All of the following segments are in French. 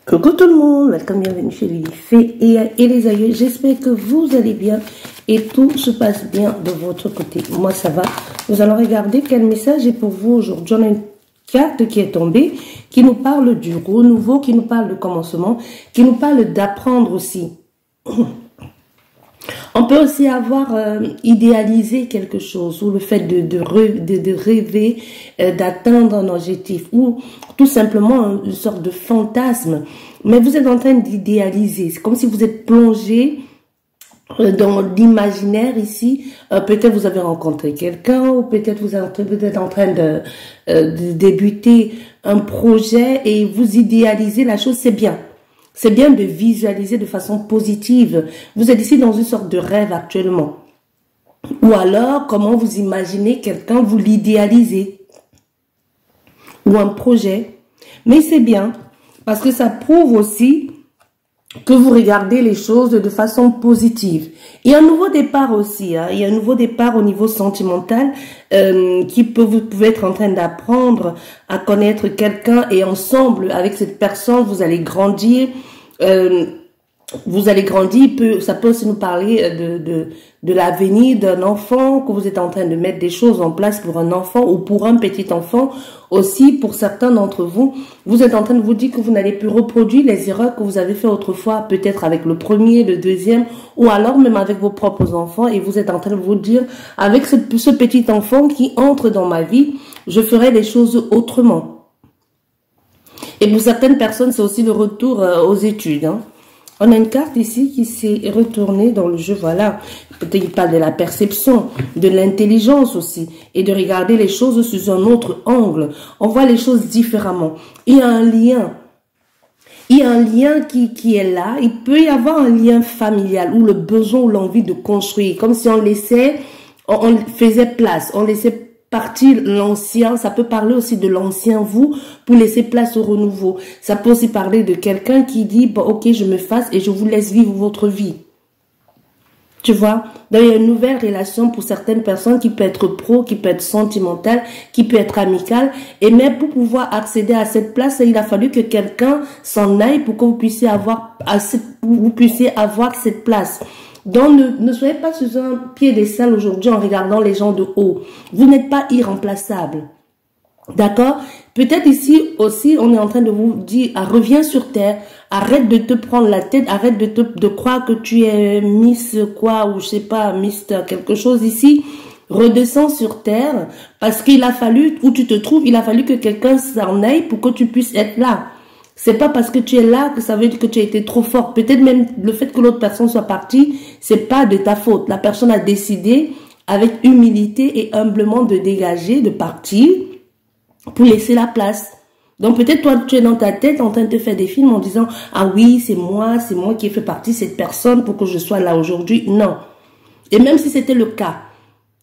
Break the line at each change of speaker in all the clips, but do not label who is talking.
Coucou tout le monde, welcome, bienvenue chez Lily Fée et les aïeux. J'espère que vous allez bien et tout se passe bien de votre côté. Moi ça va. Nous allons regarder quel message est pour vous aujourd'hui. On a une carte qui est tombée, qui nous parle du renouveau, qui nous parle de commencement, qui nous parle d'apprendre aussi. On peut aussi avoir idéalisé quelque chose, ou le fait de rêver, d'atteindre un objectif, ou tout simplement une sorte de fantasme. Mais vous êtes en train d'idéaliser. C'est comme si vous êtes plongé dans l'imaginaire ici. Peut-être vous avez rencontré quelqu'un, ou peut-être vous êtes en train de débuter un projet et vous idéalisez la chose, c'est bien. C'est bien de visualiser de façon positive. Vous êtes ici dans une sorte de rêve actuellement. Ou alors, comment vous imaginez quelqu'un, vous l'idéalisez. Ou un projet. Mais c'est bien, parce que ça prouve aussi que vous regardez les choses de façon positive. Il y a un nouveau départ aussi, hein. Il y a un nouveau départ au niveau sentimental vous pouvez être en train d'apprendre à connaître quelqu'un et ensemble, avec cette personne, vous allez grandir. Ça peut aussi nous parler de l'avenir d'un enfant, que vous êtes en train de mettre des choses en place pour un enfant ou pour un petit enfant. Aussi, pour certains d'entre vous, vous êtes en train de vous dire que vous n'allez plus reproduire les erreurs que vous avez fait autrefois, peut-être avec le premier, le deuxième, ou alors même avec vos propres enfants, et vous êtes en train de vous dire, avec ce petit enfant qui entre dans ma vie, je ferai les choses autrement. Et pour certaines personnes, c'est aussi le retour aux études, hein. On a une carte ici qui s'est retournée dans le jeu, voilà. Peut-être qu'il parle de la perception, de l'intelligence aussi, et de regarder les choses sous un autre angle. On voit les choses différemment. Il y a un lien. Il y a un lien qui est là. Il peut y avoir un lien familial ou le besoin ou l'envie de construire. Comme si on faisait place, on laissait partir l'ancien. Ça peut parler aussi de l'ancien vous pour laisser place au renouveau. Ça peut aussi parler de quelqu'un qui dit bon, ok, je me fasse et je vous laisse vivre votre vie. Tu vois, donc il y a une nouvelle relation pour certaines personnes qui peut être pro, qui peut être sentimentale, qui peut être amicale. Et même pour pouvoir accéder à cette place, il a fallu que quelqu'un s'en aille pour que vous puissiez avoir cette place. Donc, ne soyez pas sur un piédestal aujourd'hui en regardant les gens de haut. Vous n'êtes pas irremplaçable. D'accord? Peut-être ici aussi, on est en train de vous dire, reviens sur terre, arrête de te prendre la tête, arrête de croire que tu es Miss quoi, ou je sais pas, Mister quelque chose ici. Redescends sur terre, parce qu'il a fallu, où tu te trouves, il a fallu que quelqu'un s'en aille pour que tu puisses être là. C'est pas parce que tu es là que ça veut dire que tu as été trop fort. Peut-être même le fait que l'autre personne soit partie, c'est pas de ta faute. La personne a décidé avec humilité et humblement de dégager, de partir pour laisser la place. Donc peut-être toi tu es dans ta tête en train de te faire des films en disant ah oui c'est moi qui ai fait partie de cette personne pour que je sois là aujourd'hui. Non. Et même si c'était le cas,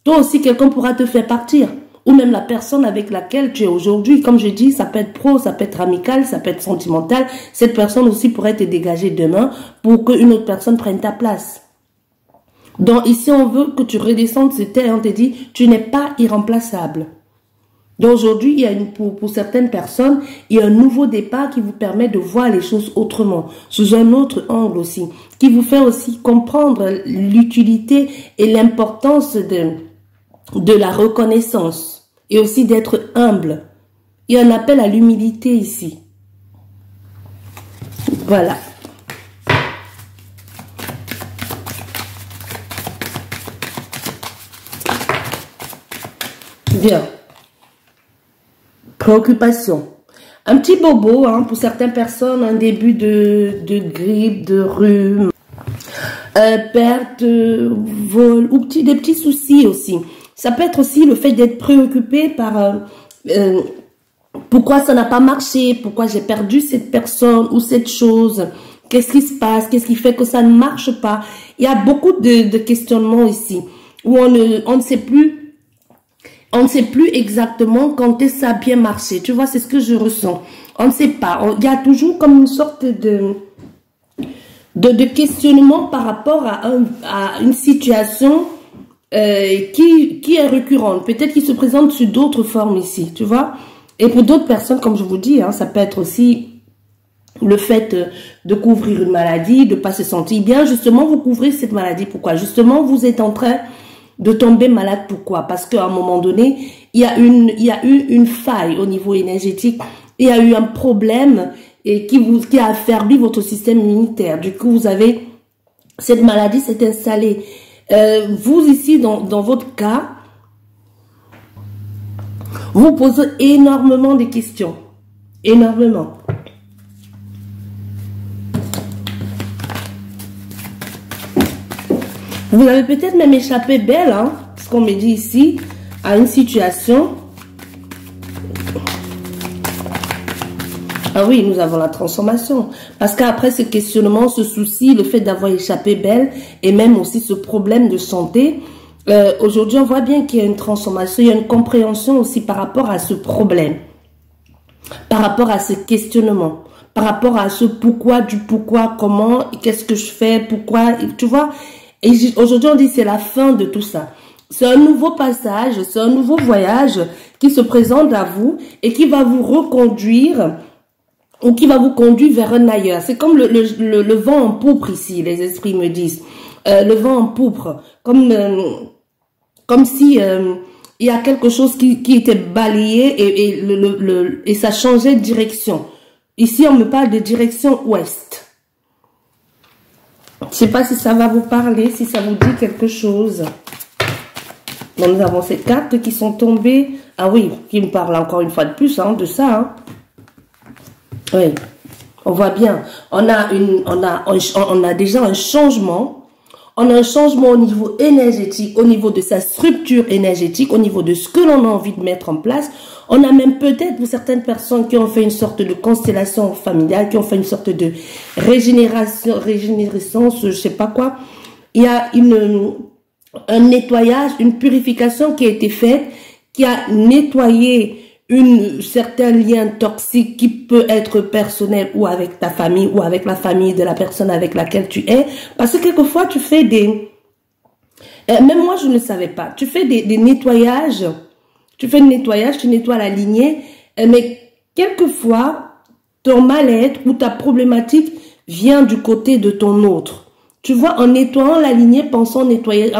toi aussi quelqu'un pourra te faire partir. Ou même la personne avec laquelle tu es aujourd'hui. Comme je dis, ça peut être pro, ça peut être amical, ça peut être sentimental. Cette personne aussi pourrait te dégager demain pour qu'une autre personne prenne ta place. Donc ici, on veut que tu redescendes sur terre. On te dit, tu n'es pas irremplaçable. Donc aujourd'hui, il y a pour certaines personnes, il y a un nouveau départ qui vous permet de voir les choses autrement, sous un autre angle aussi, qui vous fait aussi comprendre l'utilité et l'importance de la reconnaissance et aussi d'être humble. Il y a un appel à l'humilité ici. Voilà. Bien. Préoccupation. Un petit bobo, hein, pour certaines personnes, un début de grippe, de rhume, perte, vol, ou des petits soucis aussi. Ça peut être aussi le fait d'être préoccupé par pourquoi ça n'a pas marché, pourquoi j'ai perdu cette personne ou cette chose, qu'est-ce qui se passe, qu'est-ce qui fait que ça ne marche pas. Il y a beaucoup de questionnements ici où on ne sait plus exactement quand est-ce que ça a bien marché. Tu vois, c'est ce que je ressens. On ne sait pas. Il y a toujours comme une sorte de questionnement par rapport à une situation qui est récurrente, peut-être qui se présente sous d'autres formes ici, tu vois. Et pour d'autres personnes, comme je vous dis, hein, ça peut être aussi le fait de couvrir une maladie, de pas se sentir bien, justement, vous couvrez cette maladie. Pourquoi? Justement, vous êtes en train de tomber malade. Pourquoi? Parce qu'à un moment donné, il y a eu une faille au niveau énergétique. Il y a eu un problème et qui a affaibli votre système immunitaire. Du coup, vous avez cette maladie s'est installée. Vous ici, dans votre cas, vous posez énormément de questions. Énormément. Vous avez peut-être même échappé belle, hein, ce qu'on me dit ici, à une situation. Ah oui, nous avons la transformation. Parce qu'après ce questionnement, ce souci, le fait d'avoir échappé belle, et même aussi ce problème de santé, aujourd'hui, on voit bien qu'il y a une transformation, il y a une compréhension aussi par rapport à ce problème, par rapport à ce questionnement, par rapport à ce pourquoi, du pourquoi, comment, qu'est-ce que je fais, pourquoi, tu vois. Et aujourd'hui, on dit c'est la fin de tout ça. C'est un nouveau passage, c'est un nouveau voyage qui se présente à vous et qui va vous reconduire ou qui va vous conduire vers un ailleurs. C'est comme le vent en pourpre ici, les esprits me disent. Le vent en pourpre, comme si il y a quelque chose qui était balayé et ça changeait de direction. Ici, on me parle de direction ouest. Je ne sais pas si ça va vous parler, si ça vous dit quelque chose. Bon, nous avons ces cartes qui sont tombées. Ah oui, qui me parlent encore une fois de plus hein, de ça. Hein. Oui, on voit bien. On a déjà un changement. On a un changement au niveau énergétique, au niveau de sa structure énergétique, au niveau de ce que l'on a envie de mettre en place. On a même peut-être pour certaines personnes qui ont fait une sorte de constellation familiale, qui ont fait une sorte de régénérescence, je sais pas quoi. Il y a un nettoyage, une purification qui a été faite, qui a nettoyé certains liens toxiques qui peut être personnel ou avec ta famille ou avec la famille de la personne avec laquelle tu es. Parce que quelquefois, tu fais même moi, je ne le savais pas. Tu fais des nettoyages. Tu fais le nettoyage, tu nettoies la lignée. Mais quelquefois, ton mal-être ou ta problématique vient du côté de ton autre. Tu vois, en nettoyant la lignée, pensant nettoyer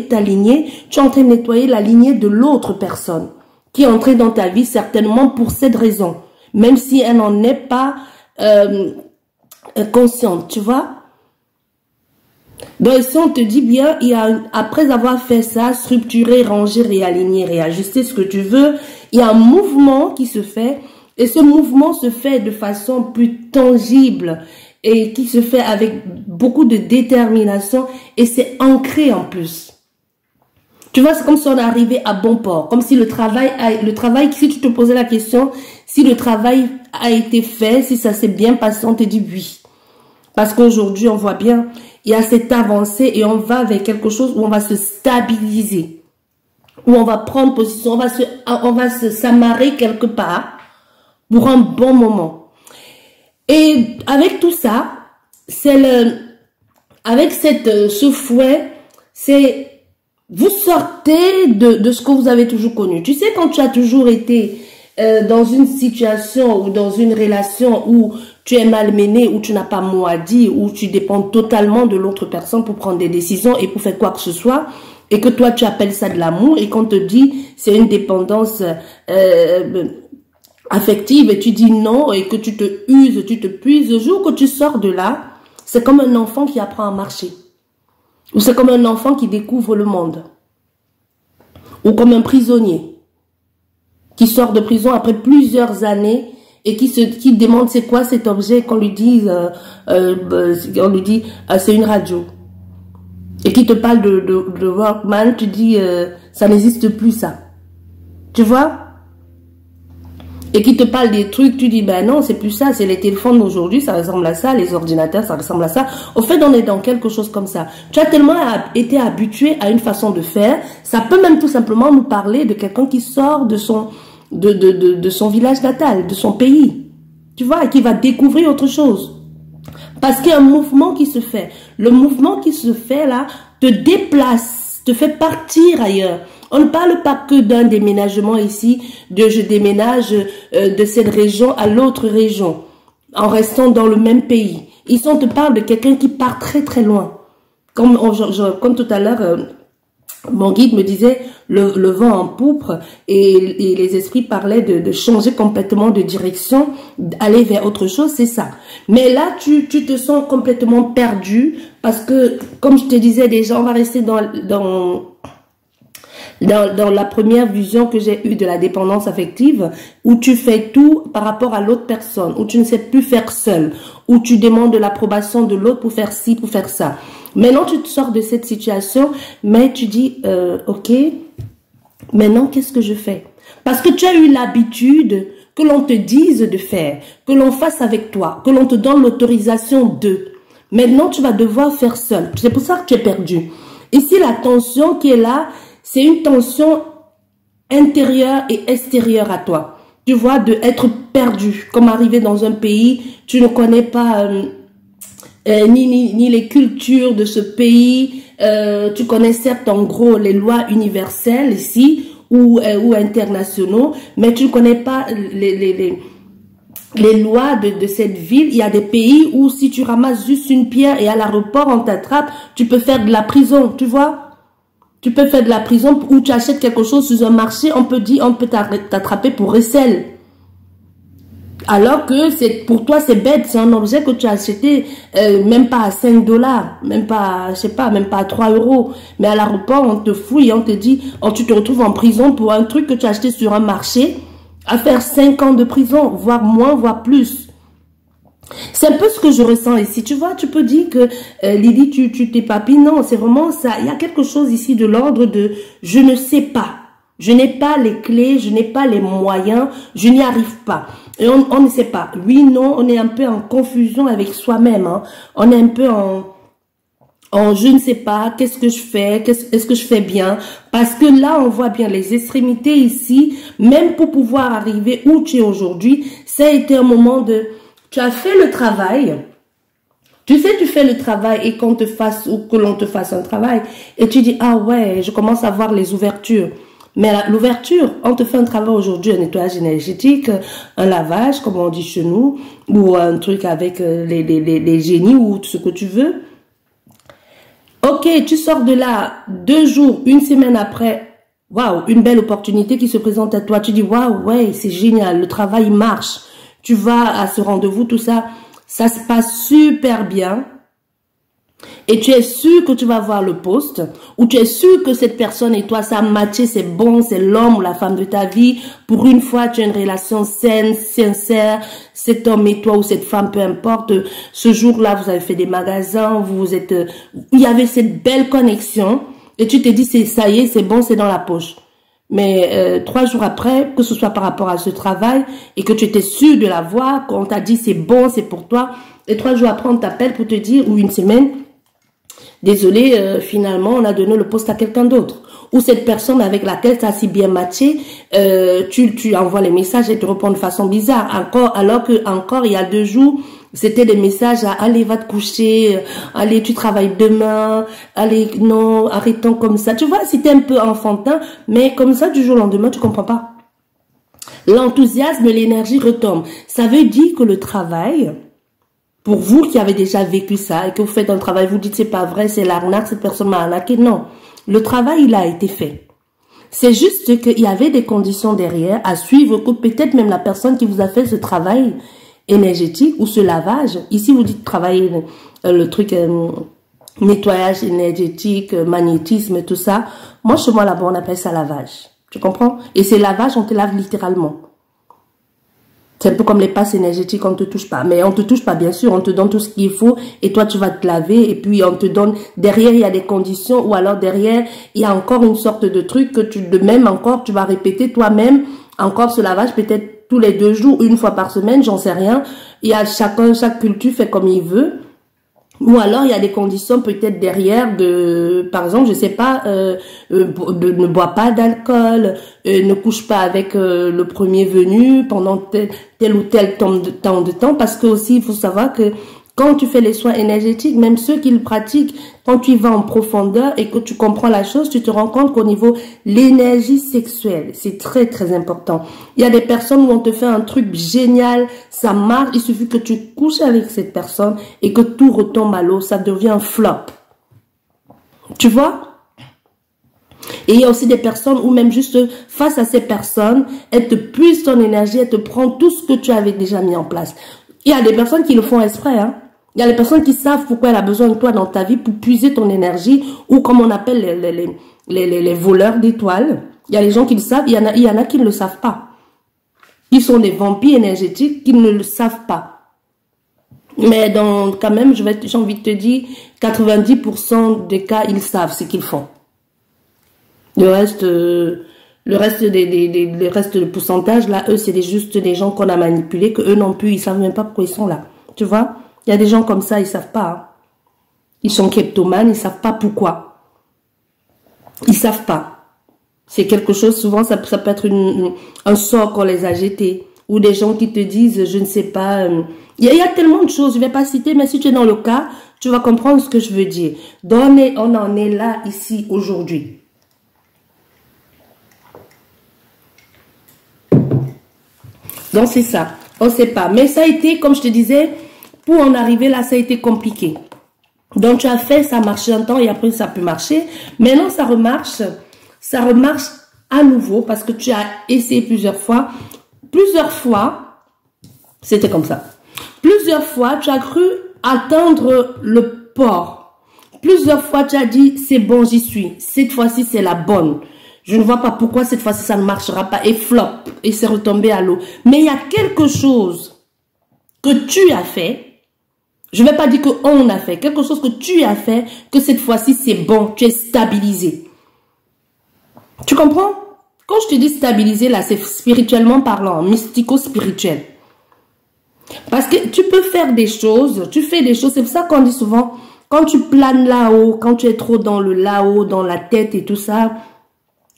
ta lignée, tu es en train de nettoyer la lignée de l'autre personne qui est entrée dans ta vie certainement pour cette raison, même si elle n'en est pas consciente, tu vois. Donc ici, on te dit bien, après avoir fait ça, structurer, ranger, réaligner, réajuster ce que tu veux, il y a un mouvement qui se fait, et ce mouvement se fait de façon plus tangible, et qui se fait avec beaucoup de détermination, et c'est ancré en plus. Tu vois, c'est comme si on est arrivé à bon port. Comme si le travail, si tu te posais la question, si le travail a été fait, si ça s'est bien passé, on te dit oui. Parce qu'aujourd'hui, on voit bien, il y a cette avancée et on va vers quelque chose où on va se stabiliser. Où on va prendre position, on va s'amarrer quelque part pour un bon moment. Et avec tout ça, avec ce fouet, c'est... Vous sortez de ce que vous avez toujours connu. Tu sais, quand tu as toujours été dans une situation ou dans une relation où tu es malmené, où tu n'as pas mot à dire, où tu dépends totalement de l'autre personne pour prendre des décisions et pour faire quoi que ce soit, et que toi tu appelles ça de l'amour et qu'on te dit c'est une dépendance affective et tu dis non et que tu te uses, tu te puises, le jour que tu sors de là, c'est comme un enfant qui apprend à marcher. Ou c'est comme un enfant qui découvre le monde. Ou comme un prisonnier qui sort de prison après plusieurs années et qui demande c'est quoi cet objet qu'on lui dit, c'est une radio. Et qui te parle de Walkman, tu dis ça n'existe plus ça. Tu vois? Et qui te parle des trucs, tu dis, ben non, c'est plus ça, c'est les téléphones d'aujourd'hui, ça ressemble à ça, les ordinateurs, ça ressemble à ça. Au fait, on est dans quelque chose comme ça. Tu as tellement été habitué à une façon de faire, ça peut même tout simplement nous parler de quelqu'un qui sort de son village natal, de son pays. Tu vois, et qui va découvrir autre chose. Parce qu'il y a un mouvement qui se fait. Le mouvement qui se fait là, te déplace, te fait partir ailleurs. On ne parle pas que d'un déménagement ici, de je déménage de cette région à l'autre région. en restant dans le même pays. Ici, on te parle de quelqu'un qui part très très loin. Comme tout à l'heure, mon guide me disait le vent en poupe et les esprits parlaient de changer complètement de direction, d'aller vers autre chose, c'est ça. Mais là, tu te sens complètement perdu parce que, comme je te disais déjà, on va rester dans la première vision que j'ai eue de la dépendance affective, où tu fais tout par rapport à l'autre personne, où tu ne sais plus faire seul, où tu demandes l'approbation de l'autre pour faire ci, pour faire ça. Maintenant, tu te sors de cette situation, mais tu dis, ok, maintenant, qu'est-ce que je fais? Parce que tu as eu l'habitude que l'on te dise de faire, que l'on fasse avec toi, que l'on te donne l'autorisation de. Maintenant, tu vas devoir faire seul. C'est pour ça que tu es perdu. Ici, la tension qui est là, c'est une tension intérieure et extérieure à toi. Tu vois, de être perdu, comme arriver dans un pays, tu ne connais pas ni les cultures de ce pays. Tu connais certes en gros les lois universelles ici ou internationaux, mais tu ne connais pas les lois de cette ville. Il y a des pays où si tu ramasses juste une pierre et à l'aéroport on t'attrape, tu peux faire de la prison, tu vois. Tu peux faire de la prison ou tu achètes quelque chose sur un marché, on peut t'attraper pour recel. Alors que pour toi c'est bête, c'est un objet que tu as acheté même pas à 5 $, même pas, je sais pas, même pas à 3 €. Mais à l'aéroport, on te fouille, on te dit, tu te retrouves en prison pour un truc que tu as acheté sur un marché, à faire 5 ans de prison, voire moins, voire plus. C'est un peu ce que je ressens ici. Tu vois, tu peux dire que Lydie, tu t'es papy. Non, c'est vraiment ça. Il y a quelque chose ici de l'ordre de je ne sais pas. Je n'ai pas les clés, je n'ai pas les moyens, je n'y arrive pas. Et on ne sait pas. Oui, non, on est un peu en confusion avec soi-même. Hein. On est un peu en je ne sais pas, qu'est-ce que je fais, est-ce que je fais bien? Parce que là, on voit bien les extrémités ici, même pour pouvoir arriver où tu es aujourd'hui, ça a été un moment de... Tu as fait le travail, tu sais, tu fais le travail et qu'on te fasse ou que l'on te fasse un travail et tu dis, ah ouais, je commence à voir les ouvertures. Mais l'ouverture, on te fait un travail aujourd'hui, un nettoyage énergétique, un lavage, comme on dit chez nous, ou un truc avec les génies ou ce que tu veux. Ok, tu sors de là 2 jours, 1 semaine après, waouh, une belle opportunité qui se présente à toi. Tu dis, waouh, ouais, c'est génial, le travail marche. Tu vas à ce rendez-vous, tout ça, ça se passe super bien. Et tu es sûr que tu vas voir le poste, ou tu es sûr que cette personne et toi, ça a matché, c'est bon, c'est l'homme ou la femme de ta vie. Pour une fois, tu as une relation saine, sincère, cet homme et toi ou cette femme, peu importe. Ce jour-là, vous avez fait des magasins, il y avait cette belle connexion. Et tu te dis, ça y est, c'est bon, c'est dans la poche. Mais 3 jours après, que ce soit par rapport à ce travail et que tu étais sûr de l'avoir, qu'on t'a dit c'est bon, c'est pour toi, et 3 jours après on t'appelle pour te dire, ou 1 semaine, désolé, finalement on a donné le poste à quelqu'un d'autre. Ou cette personne avec laquelle tu as si bien matché, tu envoies les messages et te répond de façon bizarre. Alors que il y a 2 jours, c'était des messages à allez, va te coucher, allez, tu travailles demain, allez, non, arrêtons comme ça. Tu vois, c'était un peu enfantin, mais comme ça, du jour au lendemain, tu comprends pas. L'enthousiasme et l'énergie retombent. Ça veut dire que le travail, pour vous qui avez déjà vécu ça et que vous faites un travail, vous dites c'est pas vrai, c'est l'arnaque, cette personne m'a arnaqué. Non, le travail, il a été fait. C'est juste qu'il y avait des conditions derrière à suivre que peut-être même la personne qui vous a fait ce travail énergétique ou ce lavage. Ici, vous dites travailler le truc nettoyage énergétique, magnétisme et tout ça. Moi, chez moi, là-bas, on appelle ça lavage. Tu comprends? Et ces lavages, on te lave littéralement. C'est un peu comme les passes énergétiques, on ne te touche pas. Mais on ne te touche pas, bien sûr, on te donne tout ce qu'il faut et toi, tu vas te laver et puis on te donne... Derrière, il y a des conditions ou alors derrière, il y a encore une sorte de truc que tu vas répéter toi-même. Encore ce lavage, peut-être tous les 2 jours, 1 fois par semaine, j'en sais rien. Il y a chaque culture fait comme il veut. Ou alors, il y a des conditions peut-être derrière par exemple, je sais pas, ne bois pas d'alcool, ne couche pas avec le premier venu pendant tel ou tel temps de temps, parce que aussi, il faut savoir que Quand tu fais les soins énergétiques, même ceux qui le pratiquent, quand tu vas en profondeur et que tu comprends la chose, tu te rends compte qu'au niveau l'énergie sexuelle, c'est très très important. Il y a des personnes où on te fait un truc génial, ça marche, il suffit que tu couches avec cette personne et que tout retombe à l'eau, ça devient un flop. Tu vois? Et il y a aussi des personnes où même juste face à ces personnes, elles te puisent ton énergie, elles te prennent tout ce que tu avais déjà mis en place. Il y a des personnes qui le font exprès, hein. Il y a des personnes qui savent pourquoi elle a besoin de toi dans ta vie pour puiser ton énergie ou comme on appelle les voleurs d'étoiles. Il y a les gens qui le savent, il y en a qui ne le savent pas. Ils sont des vampires énergétiques qui ne le savent pas. Mais quand même, j'ai envie de te dire, 90% des cas, ils savent ce qu'ils font. Le reste de pourcentage, là, eux, c'est juste des gens qu'on a manipulés, que eux non plus, ils savent même pas pourquoi ils sont là. Tu vois? Il y a des gens comme ça, ils savent pas. Hein. Ils sont kleptomanes, ils savent pas pourquoi. Ils savent pas. C'est quelque chose, souvent, ça peut être un sort qu'on les a jetés. Ou des gens qui te disent, je ne sais pas. Il y a tellement de choses, je vais pas citer, mais si tu es dans le cas, tu vas comprendre ce que je veux dire. Donc, on en est là, ici, aujourd'hui. Donc, c'est ça. On ne sait pas. Mais ça a été, comme je te disais, pour en arriver là, ça a été compliqué. Donc, tu as fait, ça a marché un temps et après, ça peut marcher. Maintenant, ça remarche. Ça remarche à nouveau parce que tu as essayé plusieurs fois. Plusieurs fois, c'était comme ça. Plusieurs fois, tu as cru atteindre le port. Plusieurs fois, tu as dit, c'est bon, j'y suis. Cette fois-ci, c'est la bonne. Je ne vois pas pourquoi cette fois-ci, ça ne marchera pas. Et flop. Et c'est retombé à l'eau. Mais il y a quelque chose que tu as fait. Je ne vais pas dire qu'on a fait. Quelque chose que tu as fait, que cette fois-ci, c'est bon. Tu es stabilisé. Tu comprends? Quand je te dis stabilisé, là, c'est spirituellement parlant, mystico-spirituel. Parce que tu peux faire des choses, tu fais des choses. C'est pour ça qu'on dit souvent, quand tu planes là-haut, quand tu es trop dans le là-haut, dans la tête et tout ça,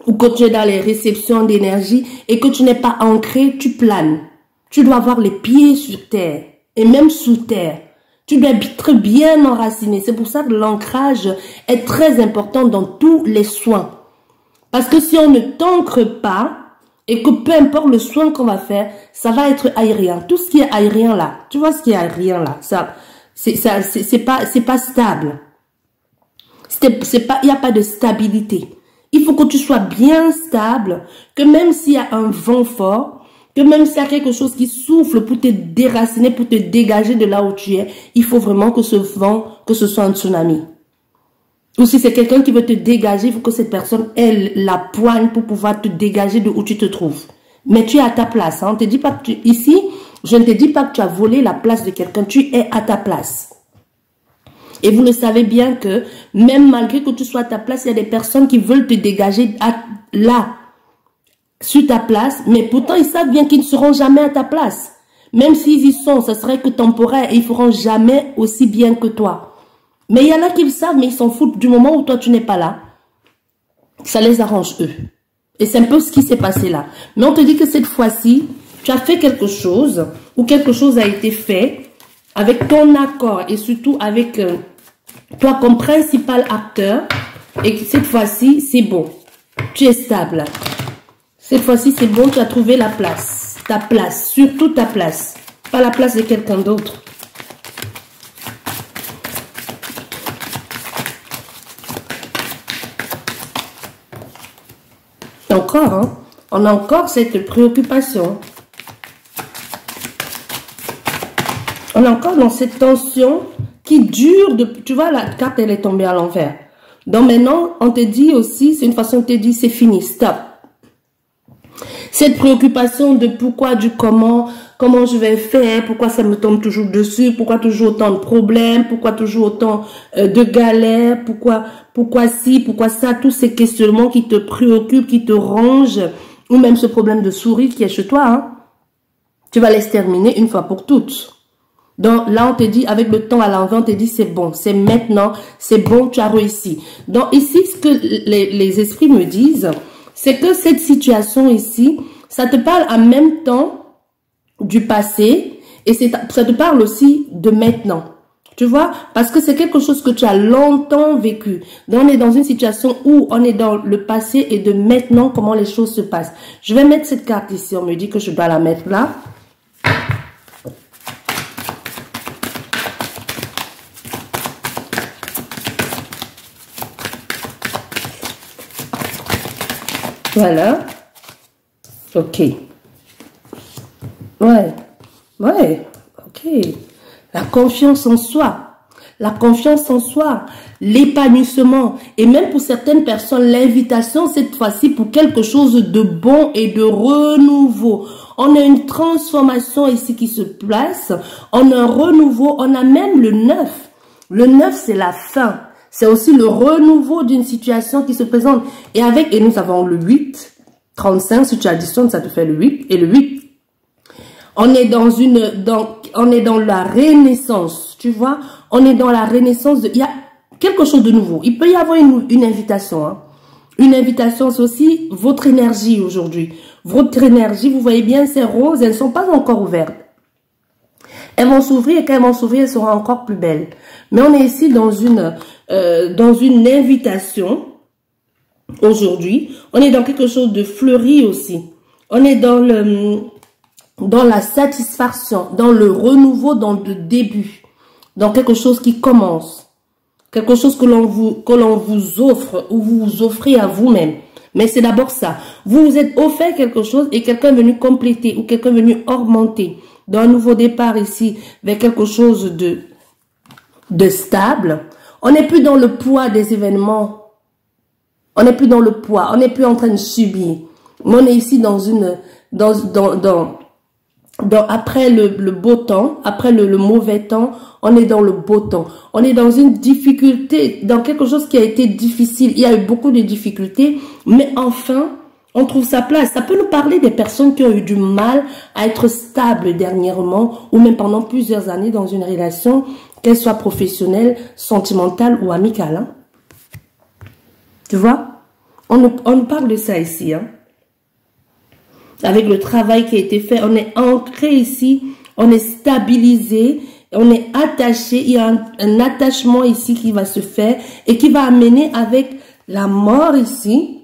ou quand tu es dans les réceptions d'énergie et que tu n'es pas ancré, tu planes. Tu dois avoir les pieds sur terre et même sous terre. Tu dois être bien enraciné. C'est pour ça que l'ancrage est très important dans tous les soins. Parce que si on ne t'ancre pas et que peu importe le soin qu'on va faire, ça va être aérien. Tout ce qui est aérien là, tu vois ce qui est aérien là, c'est pas stable. Il n'y a pas de stabilité. Il faut que tu sois bien stable, que même s'il y a un vent fort, que même s'il y a quelque chose qui souffle pour te déraciner, pour te dégager de là où tu es, il faut vraiment que ce vent, que ce soit un tsunami. Ou si c'est quelqu'un qui veut te dégager, il faut que cette personne ait la poigne pour pouvoir te dégager de où tu te trouves. Mais tu es à ta place. Hein. On te dit pas que ici, je ne te dis pas que tu as volé la place de quelqu'un. Tu es à ta place. Et vous le savez bien que même malgré que tu sois à ta place, il y a des personnes qui veulent te dégager là, sur ta place. Mais pourtant, ils savent bien qu'ils ne seront jamais à ta place. Même s'ils y sont, ce serait que temporaire et ils ne feront jamais aussi bien que toi. Mais il y en a qui le savent, mais ils s'en foutent du moment où toi tu n'es pas là. Ça les arrange eux. Et c'est un peu ce qui s'est passé là. Mais on te dit que cette fois-ci, tu as fait quelque chose, ou quelque chose a été fait, avec ton accord, et surtout avec toi comme principal acteur, et que cette fois-ci, c'est bon. Tu es stable. Cette fois-ci, c'est bon, tu as trouvé la place. Ta place, surtout ta place. Pas la place de quelqu'un d'autre. Encore, hein? On a encore cette préoccupation. On est encore dans cette tension qui dure. Tu vois, la carte, elle est tombée à l'envers. Donc maintenant, on te dit aussi, c'est une façon de te dire, c'est fini, stop. Cette préoccupation de pourquoi, du comment je vais faire, pourquoi ça me tombe toujours dessus, pourquoi toujours autant de problèmes, pourquoi toujours autant de galères, pourquoi ci, pourquoi ça, tous ces questionnements qui te préoccupent, qui te rongent, ou même ce problème de souris qui est chez toi, hein, tu vas les terminer une fois pour toutes. Donc là, on te dit, avec le temps à l'envers, on te dit, c'est bon, c'est maintenant, c'est bon, tu as réussi. Donc ici, ce que les esprits me disent, c'est que cette situation ici, ça te parle en même temps du passé et ça te parle aussi de maintenant. Tu vois, parce que c'est quelque chose que tu as longtemps vécu. Donc, on est dans une situation où on est dans le passé et de maintenant, comment les choses se passent. Je vais mettre cette carte ici. On me dit que je dois la mettre là. Voilà. Ok. Ouais. Ouais. Ok. La confiance en soi. La confiance en soi. L'épanouissement. Et même pour certaines personnes, l'invitation cette fois-ci pour quelque chose de bon et de renouveau. On a une transformation ici qui se place. On a un renouveau. On a même le 9. Le 9, c'est la fin. C'est aussi le renouveau d'une situation qui se présente. Et nous avons le 8, 35, si tu additionnes, ça te fait le 8. Et le 8, on est on est dans la renaissance, tu vois. On est dans la renaissance, il y a quelque chose de nouveau. Il peut y avoir une invitation, hein. Une invitation, c'est aussi votre énergie aujourd'hui. Votre énergie, vous voyez bien, ces roses, elles ne sont pas encore ouvertes. Elles vont s'ouvrir et quand elles vont s'ouvrir, elles seront encore plus belles. Mais on est ici dans une invitation aujourd'hui. On est dans quelque chose de fleuri aussi. On est dans la satisfaction, dans le renouveau, dans le début. Dans quelque chose qui commence. Quelque chose que l'on vous offre ou vous vous offrez à vous-même. Mais c'est d'abord ça. Vous vous êtes offert quelque chose et quelqu'un est venu compléter ou quelqu'un est venu augmenter. Dans un nouveau départ ici, vers quelque chose de stable. On n'est plus dans le poids des événements. On n'est plus dans le poids. On n'est plus en train de subir. Mais on est ici après le beau temps, après le mauvais temps, on est dans le beau temps. On est dans une difficulté, dans quelque chose qui a été difficile. Il y a eu beaucoup de difficultés, mais enfin, on trouve sa place. Ça peut nous parler des personnes qui ont eu du mal à être stables dernièrement ou même pendant plusieurs années dans une relation, qu'elle soit professionnelle, sentimentale ou amicale. Hein. Tu vois? On nous parle de ça ici. Hein. Avec le travail qui a été fait, on est ancré ici, on est stabilisé, on est attaché. Il y a un attachement ici qui va se faire et qui va amener avec la mort ici,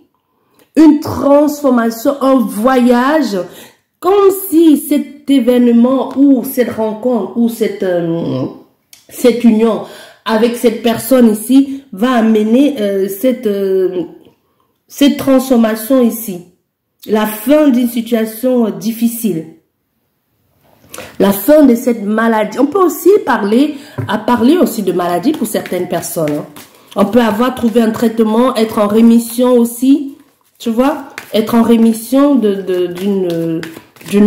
une transformation, un voyage, comme si cet événement ou cette rencontre ou cette union avec cette personne ici va amener cette transformation ici. La fin d'une situation difficile. La fin de cette maladie. On peut aussi parler aussi de maladie pour certaines personnes. Hein. On peut avoir trouvé un traitement, être en rémission aussi. Tu vois, être en rémission d'une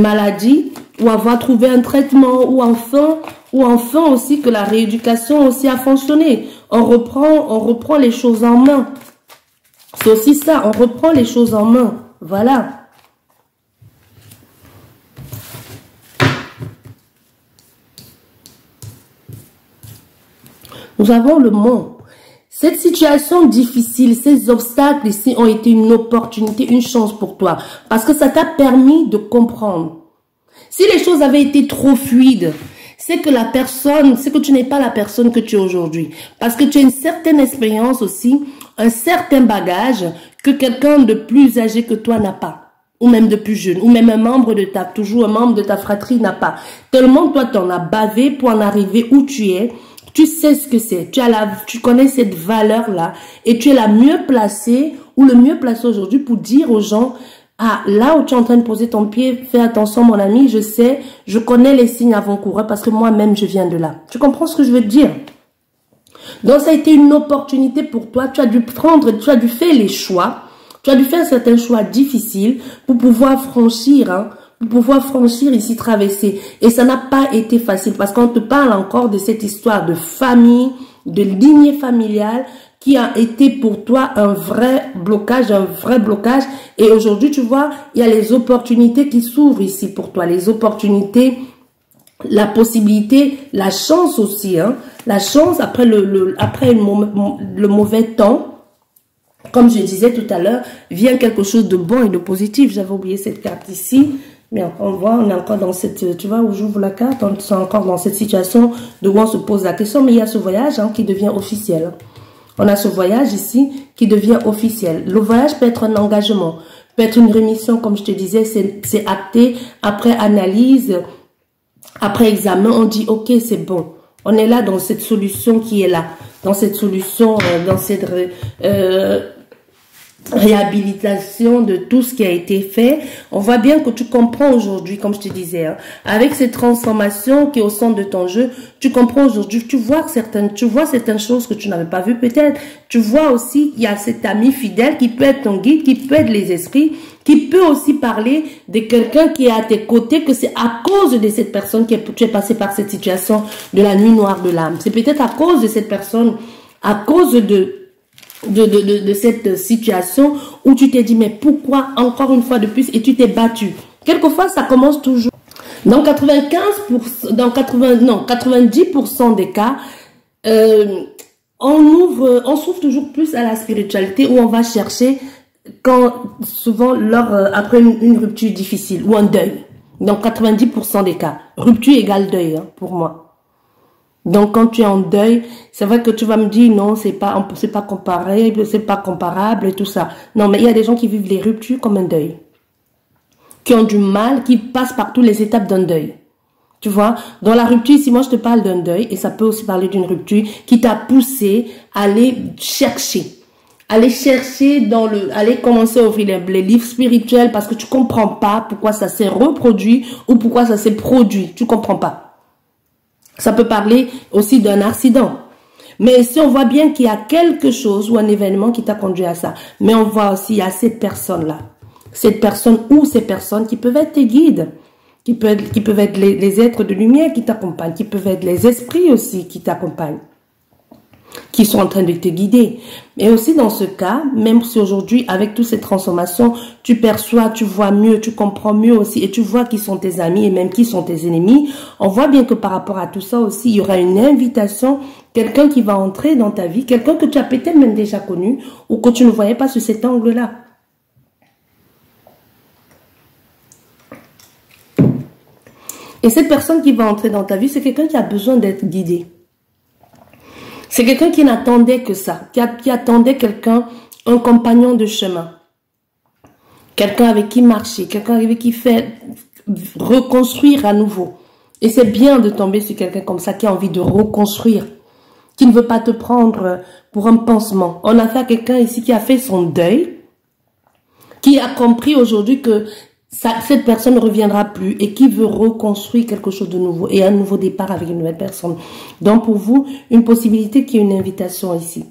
maladie ou avoir trouvé un traitement ou enfin aussi que la rééducation aussi a fonctionné. On reprend les choses en main. C'est aussi ça, on reprend les choses en main. Voilà. Nous avons le monde. Cette situation difficile, ces obstacles ici ont été une opportunité, une chance pour toi. Parce que ça t'a permis de comprendre. Si les choses avaient été trop fluides, c'est que tu n'es pas la personne que tu es aujourd'hui. Parce que tu as une certaine expérience aussi, un certain bagage que quelqu'un de plus âgé que toi n'a pas. Ou même de plus jeune. Ou même un membre de ta fratrie n'a pas. Tellement toi, tu en as bavé pour en arriver où tu es. Tu sais ce que c'est. Tu connais cette valeur-là. Et tu es la mieux placée ou le mieux placé aujourd'hui pour dire aux gens, ah, là où tu es en train de poser ton pied, fais attention mon ami, je sais, je connais les signes avant-coureurs parce que moi-même je viens de là. Tu comprends ce que je veux te dire? Donc ça a été une opportunité pour toi, tu as dû faire les choix, tu as dû faire certains choix difficiles pour pouvoir franchir, hein, ici, traverser. Et ça n'a pas été facile parce qu'on te parle encore de cette histoire de famille, de lignée familiale, qui a été pour toi un vrai blocage. Et aujourd'hui, tu vois, il y a les opportunités qui s'ouvrent ici pour toi. Les opportunités, la possibilité, la chance aussi. Hein. La chance après le mauvais temps. Comme je disais tout à l'heure, vient quelque chose de bon et de positif. J'avais oublié cette carte ici. Mais on voit, on est encore dans cette, tu vois, où j'ouvre la carte, on est encore dans cette situation de où on se pose la question, mais il y a ce voyage qui devient officiel. On a ce voyage ici qui devient officiel. Le voyage peut être un engagement, peut être une rémission, comme je te disais, c'est acté après analyse, après examen, on dit ok, c'est bon. On est là dans cette solution qui est là, dans cette solution, dans cette réhabilitation de tout ce qui a été fait. On voit bien que tu comprends aujourd'hui, comme je te disais, hein, avec cette transformation qui est au centre de ton jeu, tu comprends aujourd'hui, tu vois certaines choses que tu n'avais pas vues peut-être. Tu vois aussi qu'il y a cet ami fidèle qui peut être ton guide, qui peut être les esprits, qui peut aussi parler de quelqu'un qui est à tes côtés, que c'est à cause de cette personne que tu es passé par cette situation de la nuit noire de l'âme. C'est peut-être à cause de cette personne, à cause de cette situation où tu t'es dit mais pourquoi encore une fois de plus et tu t'es battu. Quelquefois ça commence toujours. Dans 90% des cas, on s'ouvre toujours plus à la spiritualité où on va chercher souvent après une rupture difficile ou un deuil. Dans 90% des cas, rupture égale deuil pour moi. Donc, quand tu es en deuil, c'est vrai que tu vas me dire, non, c'est pas comparable et tout ça. Non, mais il y a des gens qui vivent les ruptures comme un deuil. Qui ont du mal, qui passent par toutes les étapes d'un deuil. Tu vois? Dans la rupture, ici, moi, je te parle d'un deuil, et ça peut aussi parler d'une rupture qui t'a poussé à aller chercher. Aller commencer à ouvrir les livres spirituels parce que tu comprends pas pourquoi ça s'est reproduit ou pourquoi ça s'est produit. Tu comprends pas. Ça peut parler aussi d'un accident. Mais si on voit bien qu'il y a quelque chose ou un événement qui t'a conduit à ça. Mais on voit aussi, il y a cette personne-là. Cette personne ou ces personnes qui peuvent être tes guides. Qui peuvent être les êtres de lumière qui t'accompagnent. Qui peuvent être les esprits aussi qui t'accompagnent. Qui sont en train de te guider. Mais aussi dans ce cas, même si aujourd'hui, avec toutes ces transformations, tu perçois, tu vois mieux, tu comprends mieux aussi, et tu vois qui sont tes amis et même qui sont tes ennemis, on voit bien que par rapport à tout ça aussi, il y aura une invitation, quelqu'un qui va entrer dans ta vie, quelqu'un que tu as peut-être même déjà connu, ou que tu ne voyais pas sous cet angle-là. Et cette personne qui va entrer dans ta vie, c'est quelqu'un qui a besoin d'être guidé. C'est quelqu'un qui n'attendait que ça, qui attendait quelqu'un, un compagnon de chemin. Quelqu'un avec qui marcher, quelqu'un avec qui faire reconstruire à nouveau. Et c'est bien de tomber sur quelqu'un comme ça qui a envie de reconstruire, qui ne veut pas te prendre pour un pansement. On a fait à quelqu'un ici qui a fait son deuil, qui a compris aujourd'hui que cette personne ne reviendra plus et qui veut reconstruire quelque chose de nouveau et un nouveau départ avec une nouvelle personne. Donc pour vous, une possibilité qui est une invitation ici.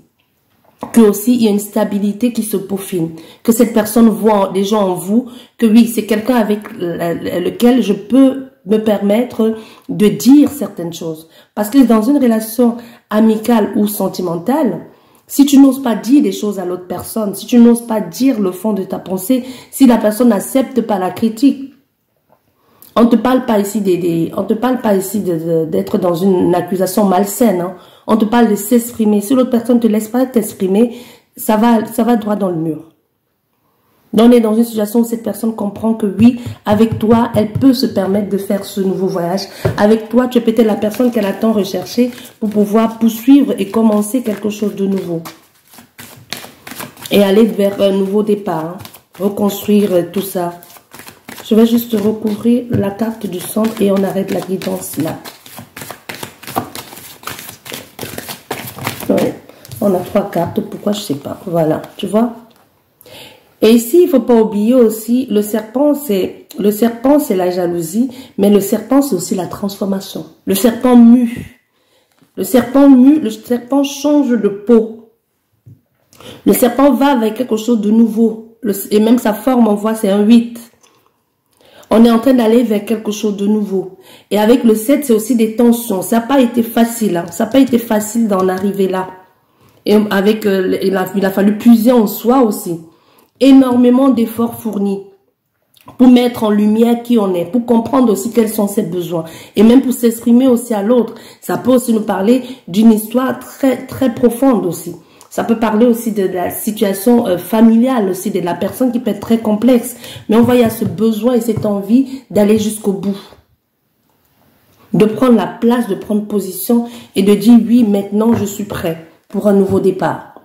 Que aussi il y a une stabilité qui se peaufine. Que cette personne voit déjà en vous que oui, c'est quelqu'un avec lequel je peux me permettre de dire certaines choses. Parce que dans une relation amicale ou sentimentale, si tu n'oses pas dire des choses à l'autre personne, si tu n'oses pas dire le fond de ta pensée, si la personne n'accepte pas la critique, on te parle pas ici d'être dans une accusation malsaine, hein. On te parle de s'exprimer. Si l'autre personne ne te laisse pas t'exprimer, ça va droit dans le mur. Donc on est dans une situation où cette personne comprend que oui, avec toi, elle peut se permettre de faire ce nouveau voyage. Avec toi, tu es peut-être la personne qu'elle a tant recherchée pour pouvoir poursuivre et commencer quelque chose de nouveau. Et aller vers un nouveau départ, hein. Reconstruire tout ça. Je vais juste recouvrir la carte du centre et on arrête la guidance là. Ouais. On a 3 cartes, pourquoi je sais pas. Voilà, tu vois. Et ici, il faut pas oublier aussi, le serpent, c'est la jalousie, mais le serpent, c'est aussi la transformation. Le serpent mue. Le serpent mue, le serpent change de peau. Le serpent va avec quelque chose de nouveau. Et même sa forme, on voit, c'est un 8. On est en train d'aller vers quelque chose de nouveau. Et avec le 7, c'est aussi des tensions. Ça n'a pas été facile, hein. Ça n'a pas été facile d'en arriver là. Et avec, il a fallu puiser en soi aussi. Énormément d'efforts fournis pour mettre en lumière qui on est, pour comprendre aussi quels sont ses besoins et même pour s'exprimer aussi à l'autre. Ça peut aussi nous parler d'une histoire très très profonde aussi. Ça peut parler aussi de la situation familiale, aussi de la personne qui peut être très complexe. Mais on voit, il y a ce besoin et cette envie d'aller jusqu'au bout. De prendre la place, de prendre position et de dire oui, maintenant je suis prêt pour un nouveau départ.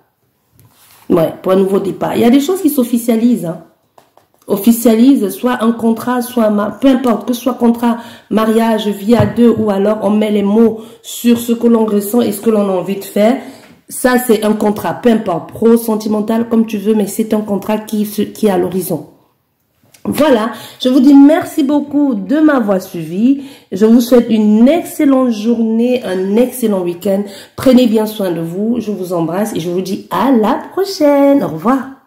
Ouais, pour un nouveau départ. Il y a des choses qui s'officialisent, hein. Officialise soit un contrat, soit peu importe, que ce soit contrat, mariage, vie à deux, ou alors on met les mots sur ce que l'on ressent et ce que l'on a envie de faire. Ça, c'est un contrat, peu importe, pro, sentimental, comme tu veux, mais c'est un contrat qui est à l'horizon. Voilà, je vous dis merci beaucoup de m'avoir suivi. Je vous souhaite une excellente journée, un excellent week-end. Prenez bien soin de vous, je vous embrasse et je vous dis à la prochaine. Au revoir.